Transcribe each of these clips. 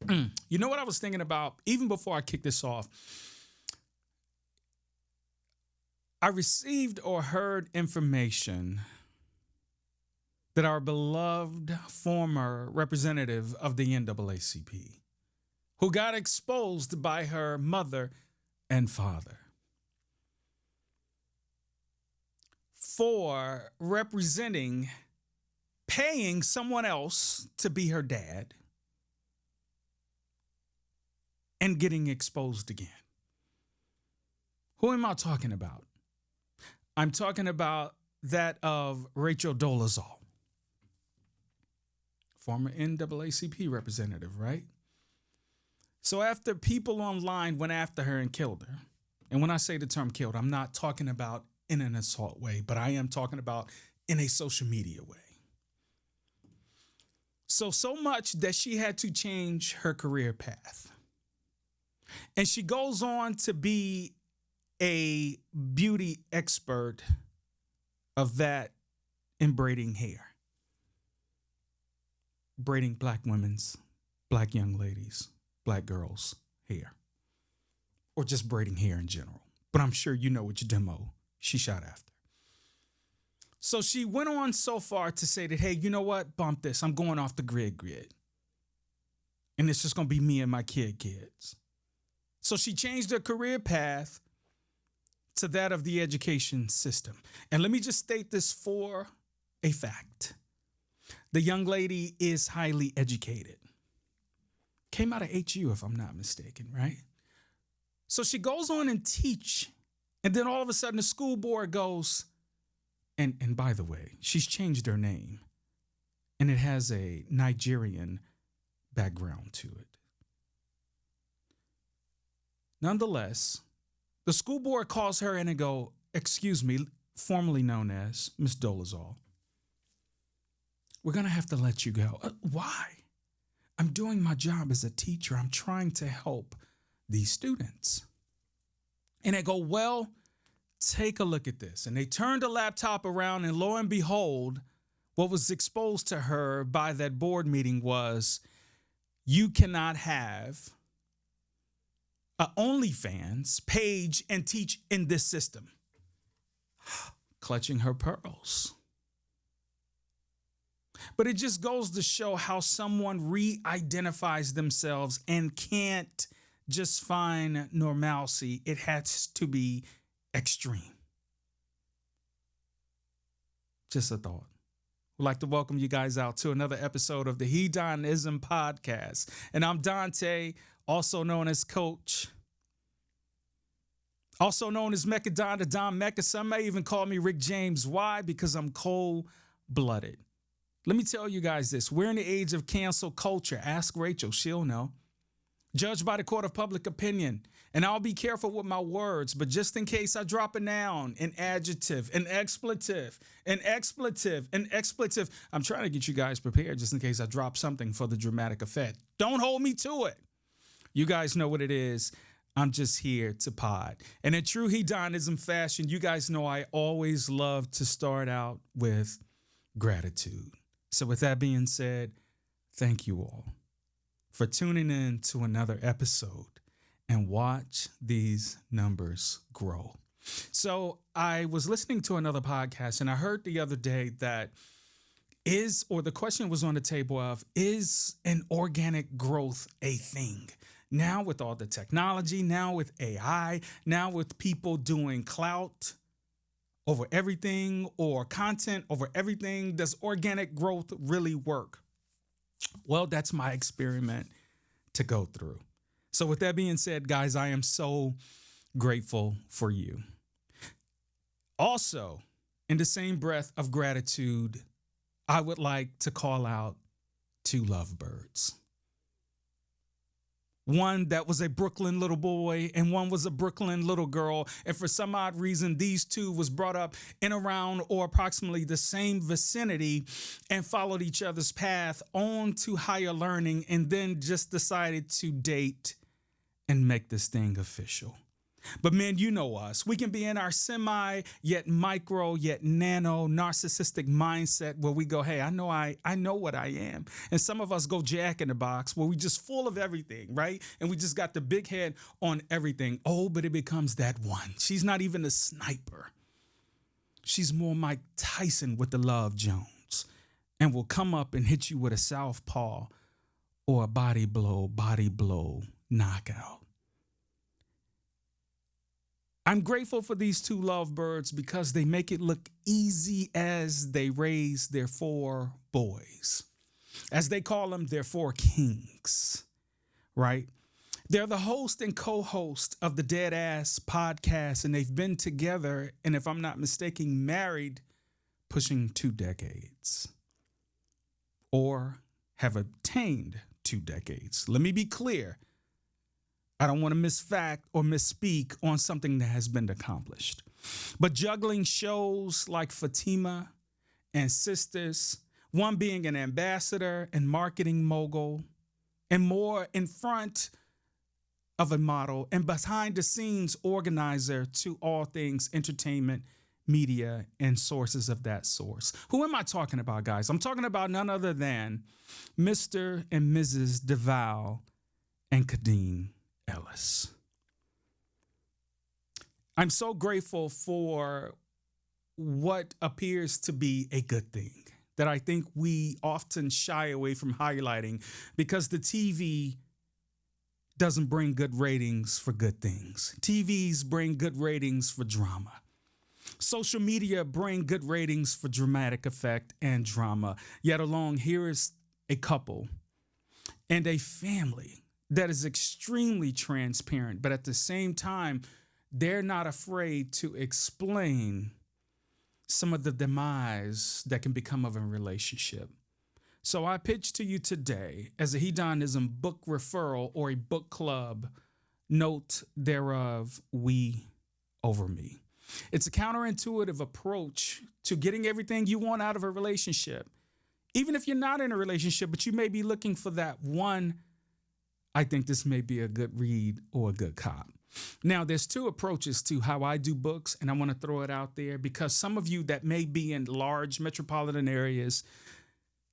You know what I was thinking about even before I kick this off? I received or heard information that our beloved former representative of the NAACP, who got exposed by her mother and father for representing, paying someone else to be her dad, and getting exposed again. Who am I talking about? I'm talking about that of Rachel Dolezal, former NAACP representative, right? So after people online went after her and killed her, and when I say the term killed, I'm not talking about in an assault way, but I am talking about in a social media way. So much that she had to change her career path. And she goes on to be a beauty expert of that in braiding hair. Braiding black women's, black young ladies, black girls' hair. Or just braiding hair in general. But I'm sure you know which demo she shot after. So she went on so far to say that, hey, you know what? Bump this. I'm going off the grid. And it's just going to be me and my kids. So she changed her career path to that of the education system. And let me just state this for a fact. The young lady is highly educated. Came out of HU, if I'm not mistaken, right? So she goes on and teach. And then all of a sudden the school board goes, and by the way, she's changed her name. And it has a Nigerian background to it. Nonetheless, the school board calls her in and go, excuse me, formerly known as Miss Dolezal, we're going to have to let you go. Why? I'm doing my job as a teacher. I'm trying to help these students. And they go, well, take a look at this. And they turned the laptop around, and lo and behold, what was exposed to her by that board meeting was, you cannot have a OnlyFans page and teach in this system. Clutching her pearls. But it just goes to show how someone re-identifies themselves and can't just find normalcy. It has to be extreme. Just a thought. We'd like to welcome you guys out to another episode of the heDONizm podcast. And I'm Dante, also known as Coach, also known as Mecca Don, the Don Mecca. Some may even call me Rick James. Why? Because I'm cold-blooded. Let me tell you guys this. We're in the age of cancel culture. Ask Rachel, she'll know. Judged by the court of public opinion. And I'll be careful with my words, but just in case I drop a noun, an adjective, an expletive, I'm trying to get you guys prepared just in case I drop something for the dramatic effect. Don't hold me to it. You guys know what it is. I'm just here to pod. And in true heDONism fashion, you guys know I always love to start out with gratitude. So with that being said, thank you all for tuning in to another episode, and watch these numbers grow. So I was listening to another podcast, and I heard the other day that the question was on the table of, is an organic growth a thing? Now with all the technology, now with AI, now with people doing clout over everything or content over everything, does organic growth really work? Well, that's my experiment to go through. So with that being said, guys, I am so grateful for you. Also, in the same breath of gratitude, I would like to call out two lovebirds. One that was a Brooklyn little boy and one was a Brooklyn little girl. And for some odd reason, these two was brought up in around or approximately the same vicinity and followed each other's path on to higher learning and then just decided to date and make this thing official. But men, you know us. We can be in our semi, yet micro, yet nano narcissistic mindset where we go, hey, I know what I am. And some of us go Jack in the Box where we just full of everything, right? And we just got the big head on everything. Oh, but it becomes that one. She's not even a sniper. She's more Mike Tyson with the Love Jones and will come up and hit you with a southpaw or a body blow, knockout. I'm grateful for these two lovebirds because they make it look easy as they raise their 4 boys. As they call them, their 4 kings, right? They're the host and co-host of the Dead Ass podcast, and they've been together, and if I'm not mistaken, married, pushing 2 decades. Or have obtained 2 decades. Let me be clear. I don't want to misfact or misspeak on something that has been accomplished. But juggling shows like Fatima and Sisters, one being an ambassador and marketing mogul, and more in front of a model and behind the scenes organizer to all things entertainment, media, and sources of that source. Who am I talking about, guys? I'm talking about none other than Mr. and Mrs. Devale Kahdeen Ellis. I'm so grateful for what appears to be a good thing that I think we often shy away from highlighting because the TV doesn't bring good ratings for good things. TVs bring good ratings for drama. Social media bring good ratings for dramatic effect and drama. Yet along here is a couple and a family that is extremely transparent, but at the same time, they're not afraid to explain some of the demise that can become of a relationship. So I pitch to you today as a heDONizm book referral or a book club, note thereof, we over me. It's a counterintuitive approach to getting everything you want out of a relationship. Even if you're not in a relationship, but you may be looking for that one, I think this may be a good read or a good cop. Now, there's 2 approaches to how I do books, and I want to throw it out there because some of you that may be in large metropolitan areas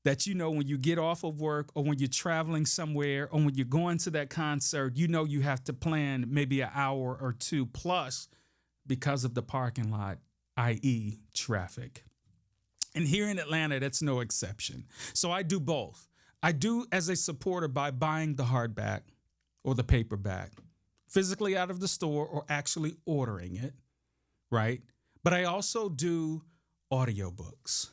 that when you get off of work or when you're traveling somewhere or when you're going to that concert, you have to plan maybe an hour or 2 plus because of the parking lot, i.e. traffic. And here in Atlanta, that's no exception. So I do both. I do as a supporter by buying the hardback or the paperback, physically out of the store or actually ordering it, right? But I also do audiobooks.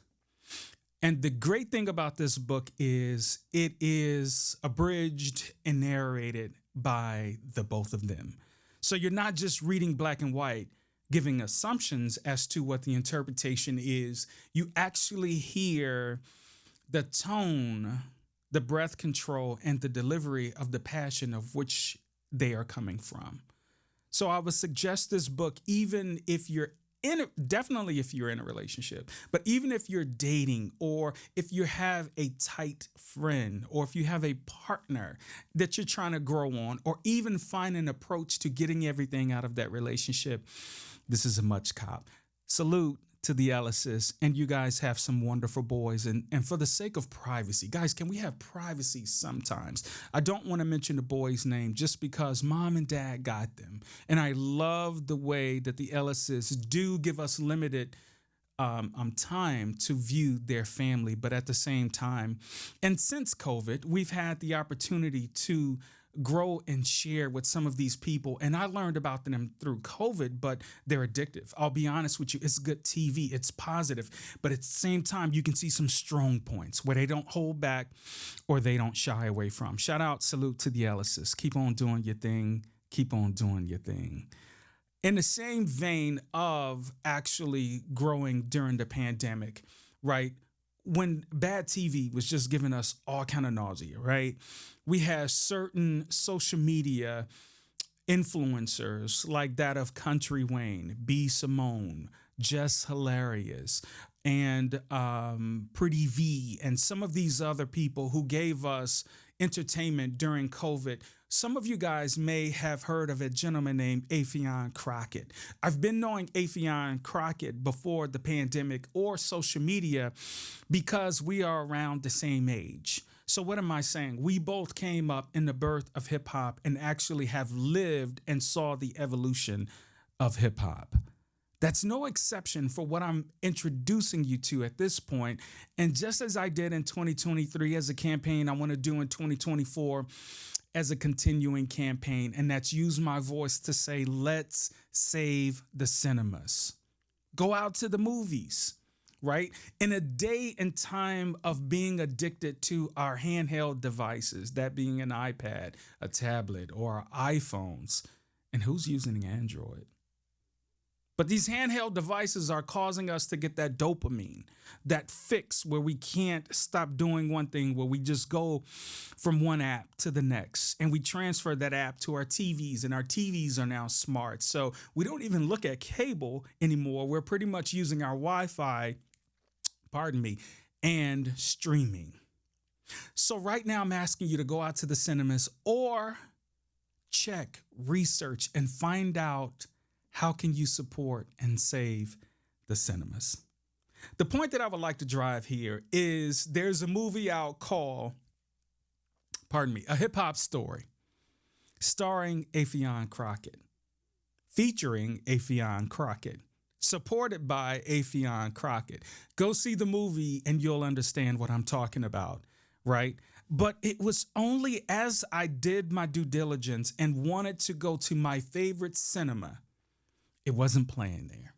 And the great thing about this book is it is abridged and narrated by the both of them. So you're not just reading black and white, giving assumptions as to what the interpretation is. You actually hear the tone, the breath control, and the delivery of the passion of which they are coming from. So I would suggest this book, even if you're definitely if you're in a relationship, but even if you're dating or if you have a tight friend or if you have a partner that you're trying to grow on or even find an approach to getting everything out of that relationship, this is a much cop. Salute to the Ellises, and you guys have some wonderful boys. And for the sake of privacy, guys, can we have privacy sometimes? I don't want to mention the boy's name just because mom and dad got them. And I love the way that the Ellises do give us limited time to view their family, but at the same time, and since COVID, we've had the opportunity to grow and share with some of these people. And I learned about them through COVID, but they're addictive. I'll be honest with you. It's good TV. It's positive. But at the same time, you can see some strong points where they don't hold back or they don't shy away from. Shout out, salute to the Ellises. Keep on doing your thing. Keep on doing your thing. In the same vein of actually growing during the pandemic, right? When bad TV was just giving us all kind of nausea, right? We had certain social media influencers like that of Country Wayne, B. Simone, Just Hilarious, and Pretty V and some of these other people who gave us entertainment during COVID. Some of you guys may have heard of a gentleman named Affion Crockett. I've been knowing Affion Crockett before the pandemic or social media because we are around the same age. So what am I saying? We both came up in the birth of hip hop and actually have lived and saw the evolution of hip hop. That's no exception for what I'm introducing you to at this point. And just as I did in 2023 as a campaign, I want to do in 2024 as a continuing campaign. And that's use my voice to say, let's save the cinemas. Go out to the movies, right? In a day and time of being addicted to our handheld devices, that being an iPad, a tablet, or our iPhones. And who's using Android? But these handheld devices are causing us to get that dopamine, that fix where we can't stop doing one thing, where we just go from one app to the next and we transfer that app to our TVs, and our TVs are now smart. So we don't even look at cable anymore. We're pretty much using our Wi-Fi, and streaming. So right now I'm asking you to go out to the cinemas or check, research, and find out how can you support and save the cinemas. The point that I would like to drive here is there's a movie out called, A Hip Hop Story, starring Affion Crockett, featuring Affion Crockett, supported by Affion Crockett. Go see the movie and you'll understand what I'm talking about, right? But it was only as I did my due diligence and wanted to go to my favorite cinema, it wasn't playing there.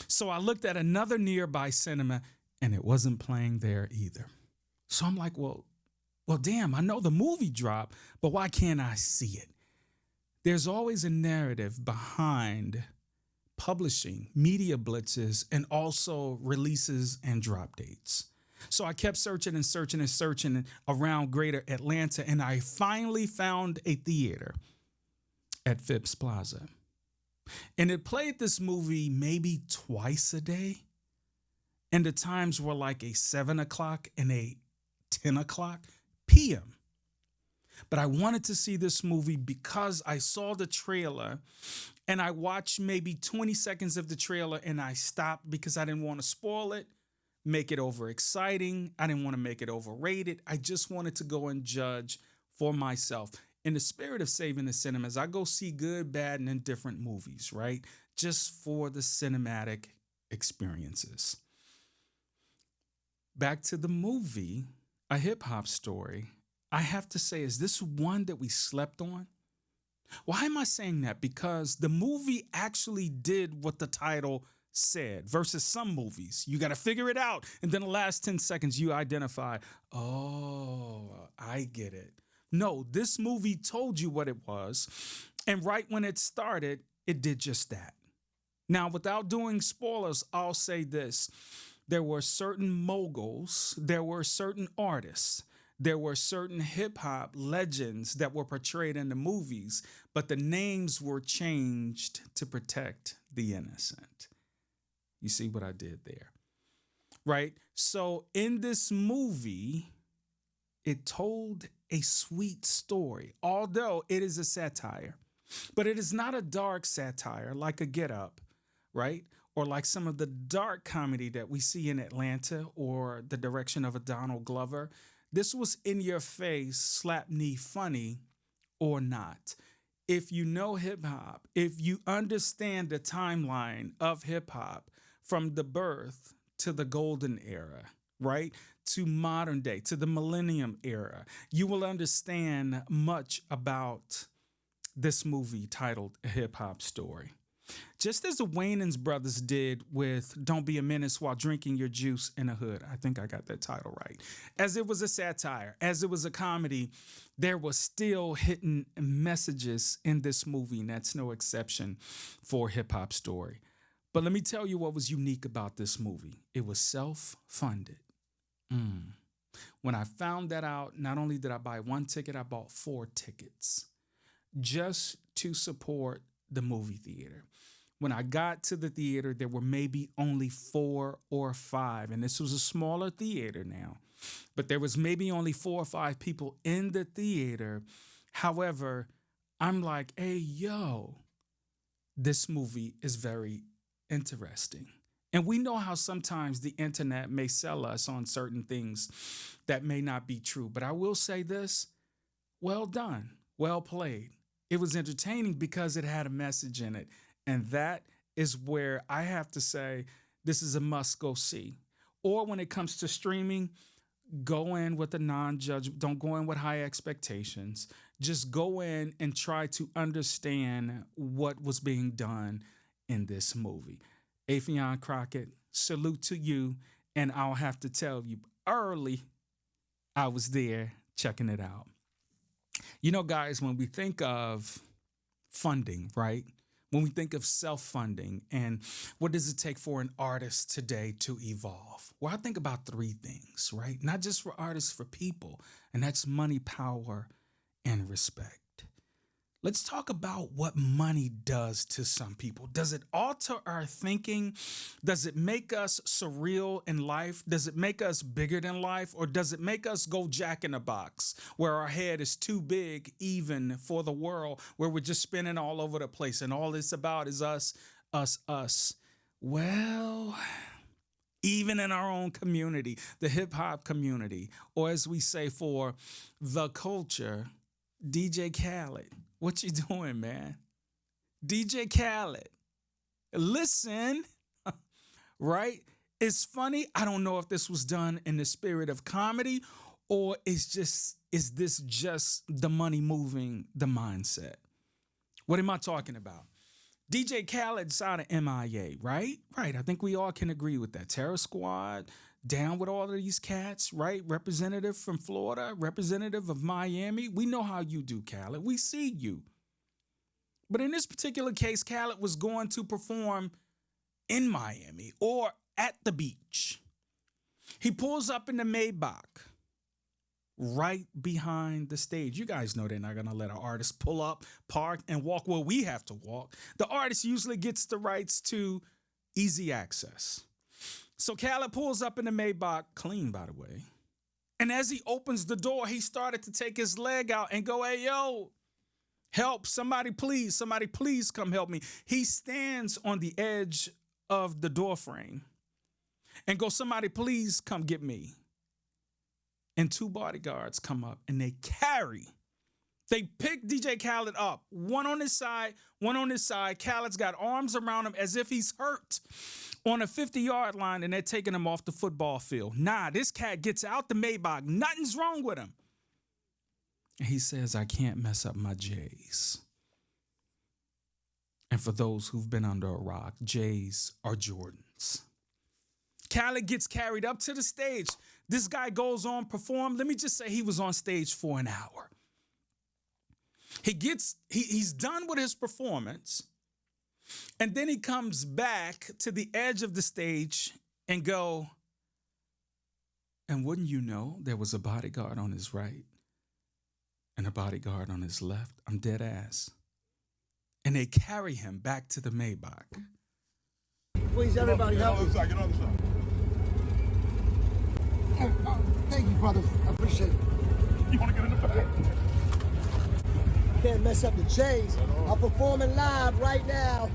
So I looked at another nearby cinema and it wasn't playing there either. So I'm like, well, damn, I know the movie dropped, but why can't I see it? There's always a narrative behind publishing, media blitzes, and also releases and drop dates. So I kept searching and searching and searching around greater Atlanta, and I finally found a theater at Phipps Plaza. And it played this movie maybe twice a day. And the times were like a 7 o'clock and a 10 o'clock p.m. But I wanted to see this movie because I saw the trailer and I watched maybe 20 seconds of the trailer and I stopped because I didn't want to spoil it, make it over exciting. I didn't want to make it overrated. I just wanted to go and judge for myself. In the spirit of saving the cinemas, I go see good, bad, and indifferent movies, right? Just for the cinematic experiences. Back to the movie, A Hip Hop Story. I have to say, is this one that we slept on? Why am I saying that? Because the movie actually did what the title said versus some movies. You got to figure it out. And then the last 10 seconds, you identify, oh, I get it. No, this movie told you what it was. And right when it started, it did just that. Now, without doing spoilers, I'll say this. There were certain moguls, there were certain artists, there were certain hip hop legends that were portrayed in the movies, but the names were changed to protect the innocent. You see what I did there, right? So in this movie, it told a sweet story, although it is a satire, but it is not a dark satire like a Get Up, right? Or like some of the dark comedy that we see in Atlanta or the direction of a Donald Glover. This was in your face, slap knee funny or not. If you know hip hop, if you understand the timeline of hip hop from the birth to the golden era, right? To modern day, to the millennium era, you will understand much about this movie titled A Hip Hop Story. Just as the Wayans brothers did with Don't Be a Menace While Drinking Your Juice in the Hood. I think I got that title right. As it was a satire, as it was a comedy, there was still hidden messages in this movie, and that's no exception for Hip Hop Story. But let me tell you what was unique about this movie. It was self-funded. When I found that out, not only did I buy one ticket, I bought 4 tickets just to support the movie theater. when I got to the theater, there were maybe only 4 or 5. And this was a smaller theater now, but there was maybe only 4 or 5 people in the theater. However, I'm like, hey, yo, this movie is very interesting. And we know how sometimes the internet may sell us on certain things that may not be true. But I will say this, well done, well played. It was entertaining because it had a message in it. And that is where I have to say, this is a must go see. Or when it comes to streaming, go in with a non-judgment. Don't go in with high expectations. Just go in and try to understand what was being done in this movie. Affion, Crockett, salute to you. And I'll have to tell you, early, I was there checking it out. You know, guys, when we think of funding, right? When we think of self-funding and what does it take for an artist today to evolve? Well, I think about 3 things, right? Not just for artists, for people. And that's money, power, and respect. Let's talk about what money does to some people. Does it alter our thinking? Does it make us surreal in life? Does it make us bigger than life? Or does it make us go Jack in a Box, where our head is too big even for the world, where we're just spinning all over the place and all it's about is us, us, us? Well, even in our own community, the hip hop community, or as we say for the culture, DJ Khaled. What you doing, man? DJ Khaled. Listen, right? It's funny. I don't know if this was done in the spirit of comedy or is this just the money moving the mindset? What am I talking about? DJ Khaled's out of MIA, right? Right. I think we all can agree with that. Terror Squad, down with all of these cats, right? Representative from Florida, representative of Miami. We know how you do, Khaled. We see you. But in this particular case, Khaled was going to perform in Miami or at the beach. He pulls up in the Maybach right behind the stage. You guys know they're not going to let an artist pull up, park, and walk where we have to walk. The artist usually gets the rights to easy access. So Khaled pulls up in the Maybach, clean, by the way. And as he opens the door, he started to take his leg out and go, hey, yo, help, somebody please come help me. He stands on the edge of the door frame and go, somebody please come get me. And 2 bodyguards come up and they pick DJ Khaled up, one on his side. Khaled's got arms around him as if he's hurt on a 50-yard line, and they're taking him off the football field. Nah, this cat gets out the Maybach. Nothing's wrong with him. And he says, I can't mess up my J's. And for those who've been under a rock, J's are Jordans. Khaled gets carried up to the stage. This guy goes on, perform. Let me just say he was on stage for an hour. He's done with his performance. And then he comes back to the edge of the stage and go, and wouldn't you know, there was a bodyguard on his right and a bodyguard on his left. I'm dead ass. And they carry him back to the Maybach. Please, everybody help me. Get on the side. Thank you, brothers. I appreciate it. You want to get in the back? Can't mess up the J's. I'm performing live right now.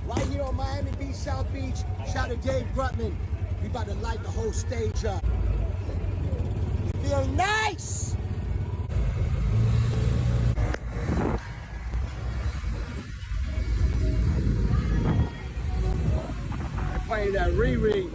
Right here on Miami Beach, South Beach. Shout out to Dave Grutman. We about to light the whole stage up. You feel nice? Playing that Riri.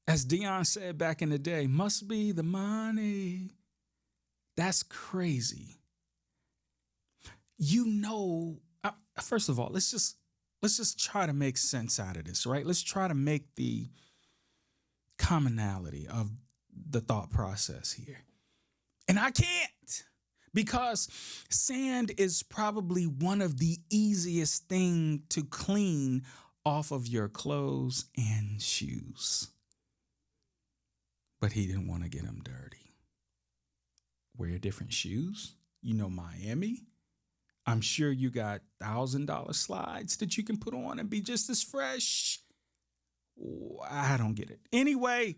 As Dion said back in the day, must be the money. That's crazy. You know, first of all, let's just let's just try to make sense out of this, right? Let's try to make the commonality of the thought process here. And I can't, because sand is probably one of the easiest thing to clean off of your clothes and shoes. But he didn't want to get them dirty. Wear different shoes. You know, Miami. I'm sure you got $1,000 slides that you can put on and be just as fresh. I don't get it. Anyway,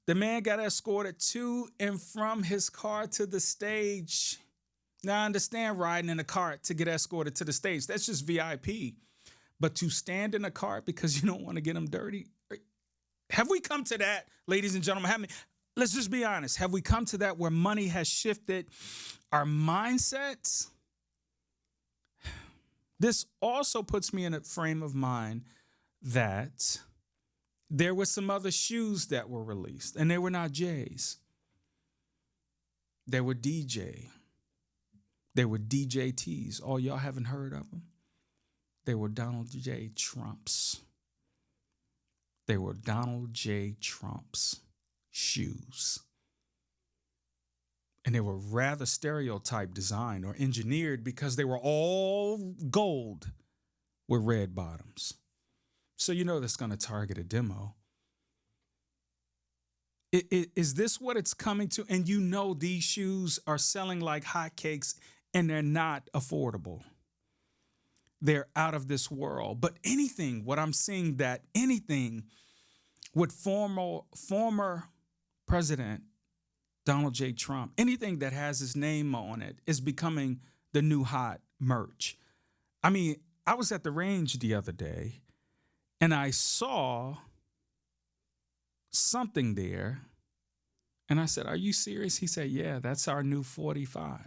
the man got escorted to and from his car to the stage. Now, I understand riding in a cart to get escorted to the stage. That's just VIP. But to stand in a cart because you don't want to get them dirty. Have we come to that, ladies and gentlemen? Let's just be honest. Have we come to that where money has shifted our mindsets? This also puts me in a frame of mind that there were some other shoes that were released, and they were not J's. They were DJ. They were DJTs. Oh, y'all haven't heard of them? They were Donald J. Trump's. They were Donald J. Trump's shoes. And they were rather stereotype designed or engineered because they were all gold with red bottoms. So you know that's going to target a demo. Is this what it's coming to? And you know these shoes are selling like hotcakes and they're not affordable. They're out of this world. But anything, what I'm seeing that anything with former President Donald J. Trump, anything that has his name on it is becoming the new hot merch. I mean, I was at the range the other day and I saw something there. And I said, "Are you serious?" He said, "Yeah, that's our new 45.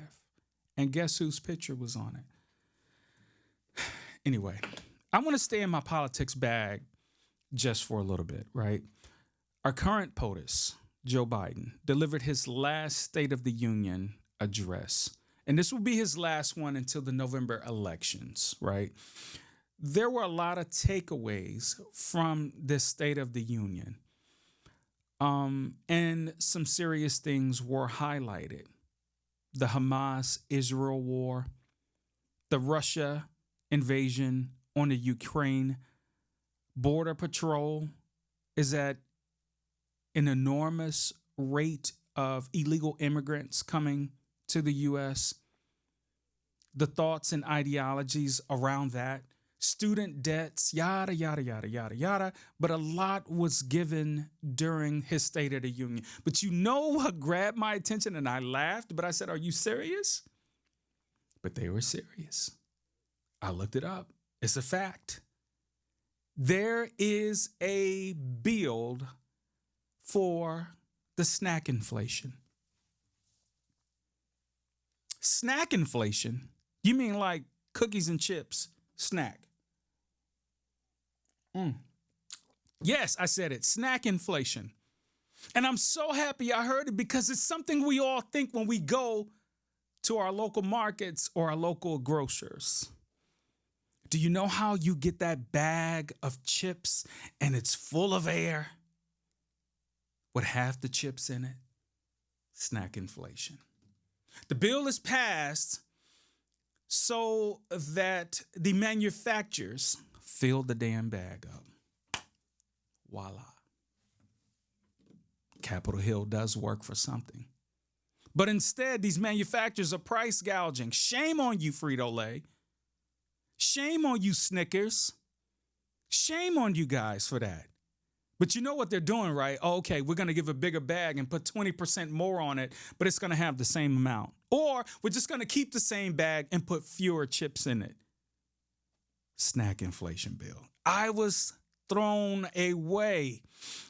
And guess whose picture was on it? Anyway, I want to stay in my politics bag just for a little bit, right? Our current POTUS, Joe Biden, delivered his last State of the Union address. And this will be his last one until the November elections, right? There were a lot of takeaways from this State of the Union. And some serious things were highlighted. The Hamas-Israel war, the Russia invasion on the Ukraine, Border Patrol is at an enormous rate of illegal immigrants coming to the U.S., the thoughts and ideologies around that, student debts, yada, yada, yada, yada, yada. But a lot was given during his State of the Union. But you know what grabbed my attention? And I laughed, but I said, "Are you serious?" But they were serious. I looked it up. It's a fact. There is a bill for the snack inflation. Snack inflation? You mean like cookies and chips snack? Yes, I said it. Snack inflation. And I'm so happy I heard it because it's something we all think when we go to our local markets or our local grocers. Do you know how you get that bag of chips and it's full of air with half the chips in it? Snack inflation. The bill is passed so that the manufacturers fill the damn bag up. Voila. Capitol Hill does work for something. But instead, these manufacturers are price gouging. Shame on you, Frito-Lay. Shame on you, Snickers. Shame on you guys for that. But you know what they're doing, right? Oh, okay, we're going to give a bigger bag and put 20% more on it, but it's going to have the same amount. Or we're just going to keep the same bag and put fewer chips in it. Snack inflation bill. I was thrown away.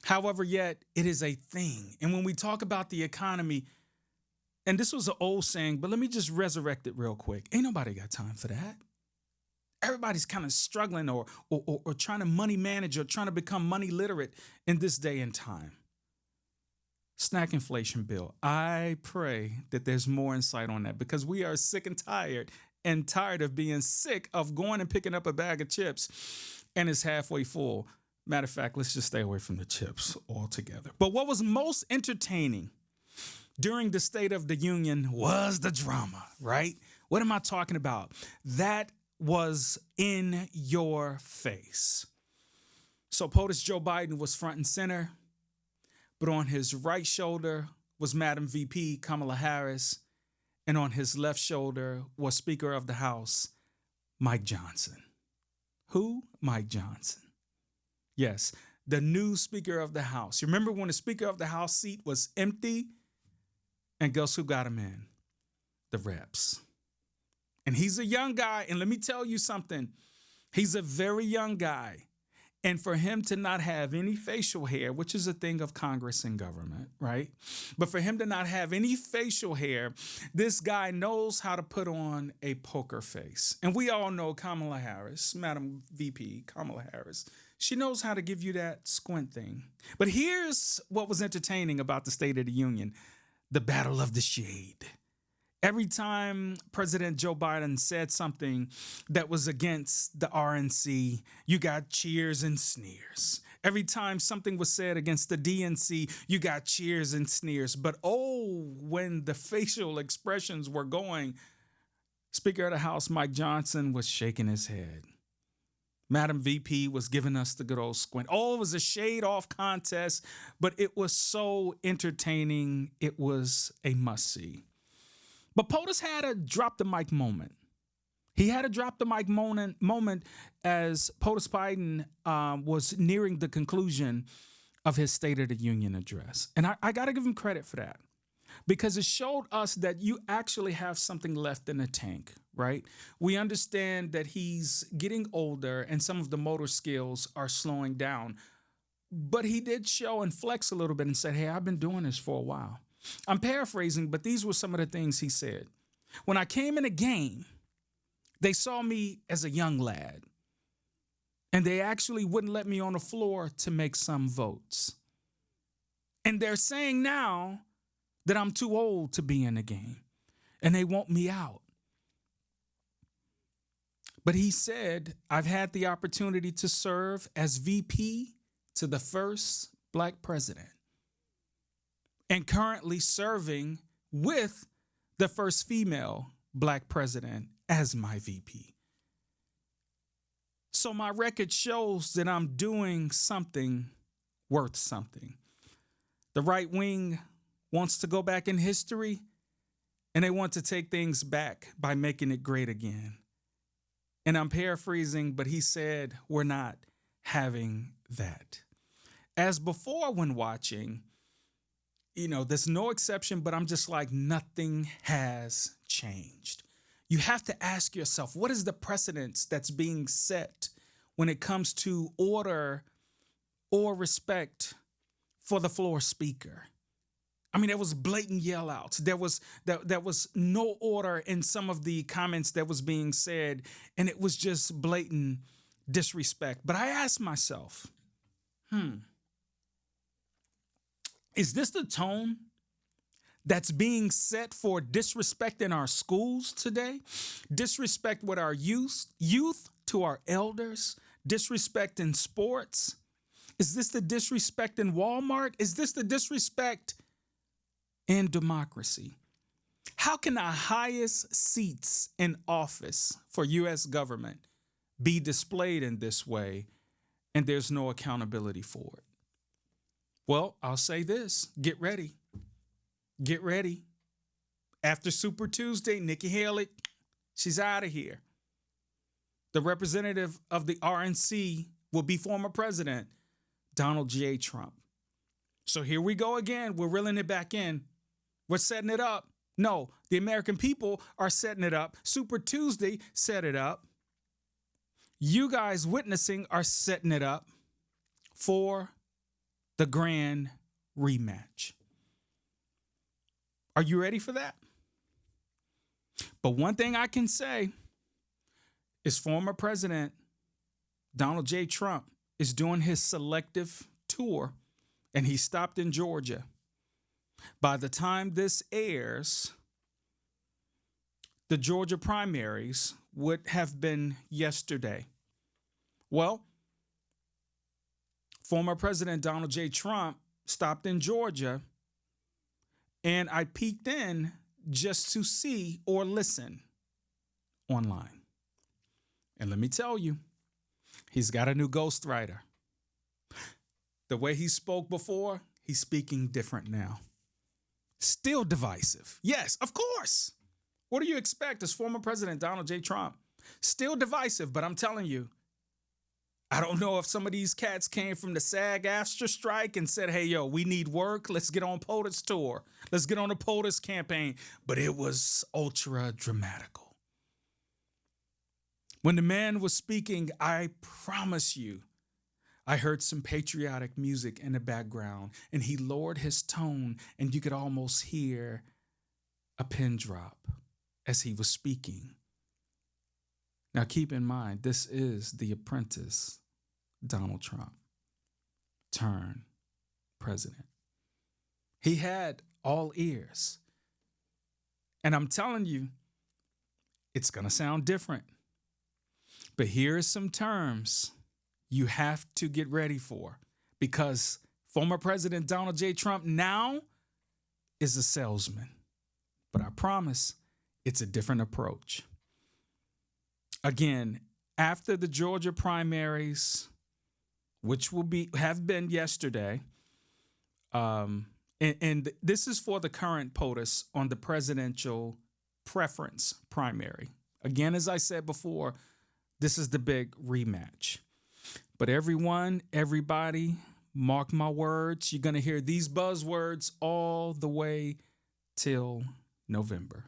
However, yet it is a thing. And when we talk about the economy, and this was an old saying, but let me just resurrect it real quick. Ain't nobody got time for that. Everybody's kind of struggling or trying to money manage or trying to become money literate in this day and time. Snack inflation bill. I pray that there's more insight on that because we are sick and tired and tired of being sick of going and picking up a bag of chips and it's halfway full. Matter of fact, let's just stay away from the chips altogether. But what was most entertaining during the State of the Union was the drama, right? What am I talking about? That was in your face. So POTUS Joe Biden was front and center, but on his right shoulder was Madam VP Kamala Harris, and on his left shoulder was Speaker of the House Mike Johnson. Who? Mike Johnson. Yes, the new Speaker of the House. You remember when the Speaker of the House seat was empty? And guess who got him in? The reps. And he's a young guy. And let me tell you something. He's a very young guy. And for him to not have any facial hair, which is a thing of Congress and government, right? But for him to not have any facial hair, this guy knows how to put on a poker face. And we all know Kamala Harris, Madam VP Kamala Harris, she knows how to give you that squint thing. But here's what was entertaining about the State of the Union: the battle of the shade. Every time President Joe Biden said something that was against the RNC, you got cheers and sneers. Every time something was said against the DNC, you got cheers and sneers. But oh, when the facial expressions were going, Speaker of the House Mike Johnson was shaking his head. Madam VP was giving us the good old squint. Oh, it was a shade off contest, but it was so entertaining. It was a must-see. But POTUS had a drop the mic moment. He had a drop the mic moment as POTUS Biden was nearing the conclusion of his State of the Union address. And I got to give him credit for that, because it showed us that you actually have something left in the tank, right? We understand that he's getting older and some of the motor skills are slowing down. But he did show and flex a little bit and said, hey, I've been doing this for a while. I'm paraphrasing, but these were some of the things he said. When I came in a game, they saw me as a young lad, and they actually wouldn't let me on the floor to make some votes. And they're saying now that I'm too old to be in the game, and they want me out. But he said, I've had the opportunity to serve as VP to the first Black president, and currently serving with the first female Black president as my VP. So my record shows that I'm doing something worth something. The right wing wants to go back in history, and they want to take things back by making it great again. And I'm paraphrasing, but he said, we're not having that. As before when watching, there's no exception, but I'm just like, nothing has changed. You have to ask yourself, what is the precedence that's being set when it comes to order or respect for the floor speaker? I mean, there was blatant yell outs. There was no order in some of the comments that was being said, and it was just blatant disrespect. But I asked myself, is this the tone that's being set for disrespect in our schools today? Disrespect with our youth to our elders? Disrespect in sports? Is this the disrespect in Walmart? Is this the disrespect in democracy? How can the highest seats in office for U.S. government be displayed in this way and there's no accountability for it? Well, I'll say this. Get ready. Get ready. After Super Tuesday, Nikki Haley, she's out of here. The representative of the RNC will be former President Donald J. Trump. So here we go again. We're reeling it back in. We're setting it up. No, the American people are setting it up. Super Tuesday set it up. You guys witnessing are setting it up for the grand rematch. Are you ready for that? But one thing I can say is former President Donald J. Trump is doing his selective tour, and he stopped in Georgia. By the time this airs, the Georgia primaries would have been yesterday. Well, former President Donald J. Trump stopped in Georgia, and I peeked in just to see or listen online. And let me tell you, he's got a new ghostwriter. The way he spoke before, he's speaking different now. Still divisive. Yes, of course. What do you expect as former President Donald J. Trump? Still divisive, but I'm telling you, I don't know if some of these cats came from the SAG-AFTRA strike and said, hey, yo, we need work. Let's get on POTUS tour. Let's get on the POTUS campaign. But it was ultra dramatical. When the man was speaking, I promise you, I heard some patriotic music in the background, and he lowered his tone, and you could almost hear a pin drop as he was speaking. Now, keep in mind, this is the apprentice, Donald Trump, turned president. He had all ears. And I'm telling you, it's going to sound different. But here are some terms you have to get ready for, because former President Donald J. Trump now is a salesman. But I promise it's a different approach. Again, after the Georgia primaries, which have been yesterday, and this is for the current POTUS on the presidential preference primary. Again, as I said before, this is the big rematch. But everybody, mark my words, you're going to hear these buzzwords all the way till November.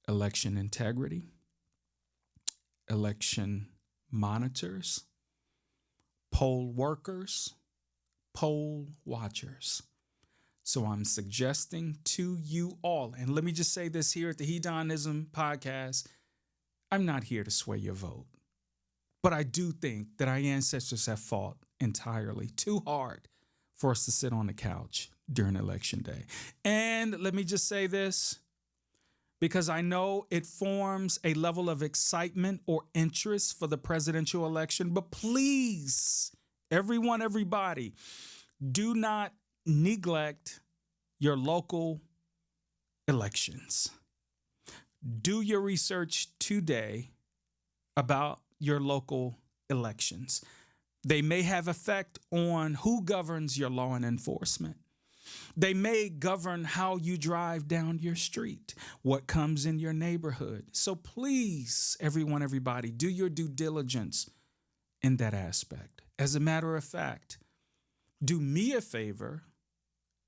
Election integrity, election monitors, poll workers, poll watchers. So I'm suggesting to you all, and let me just say this here at the heDONizm podcast, I'm not here to sway your vote. But I do think that our ancestors have fought entirely too hard for us to sit on the couch during Election Day. And let me just say this, because I know it forms a level of excitement or interest for the presidential election. But please, everybody, do not neglect your local elections. Do your research today about your local elections. They may have effect on who governs your law and enforcement. They may govern how you drive down your street, what comes in your neighborhood. So please, everybody, do your due diligence in that aspect. As a matter of fact, do me a favor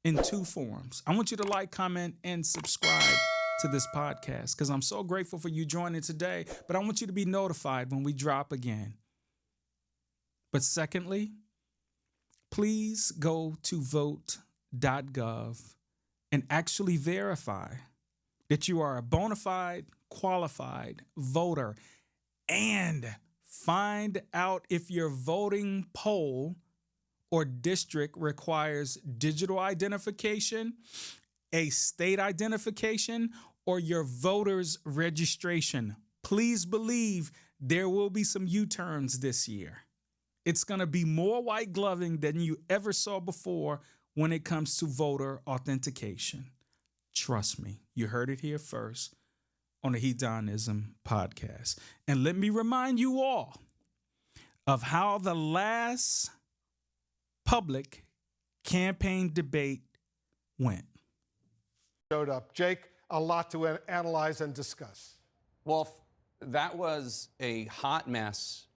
in two forms. I want you to like, comment, and subscribe to this podcast, because I'm so grateful for you joining today, but I want you to be notified when we drop again. But secondly, please go to vote.gov and actually verify that you are a bona fide, qualified voter, and find out if your voting poll or district requires digital identification, a state identification, or your voter's registration. Please believe there will be some U-turns this year. It's going to be more white gloving than you ever saw before when it comes to voter authentication. Trust me, you heard it here first on the heDONizm podcast. And let me remind you all of how the last public campaign debate went. Showed up. Jake, a lot to analyze and discuss. Well, that was a hot mess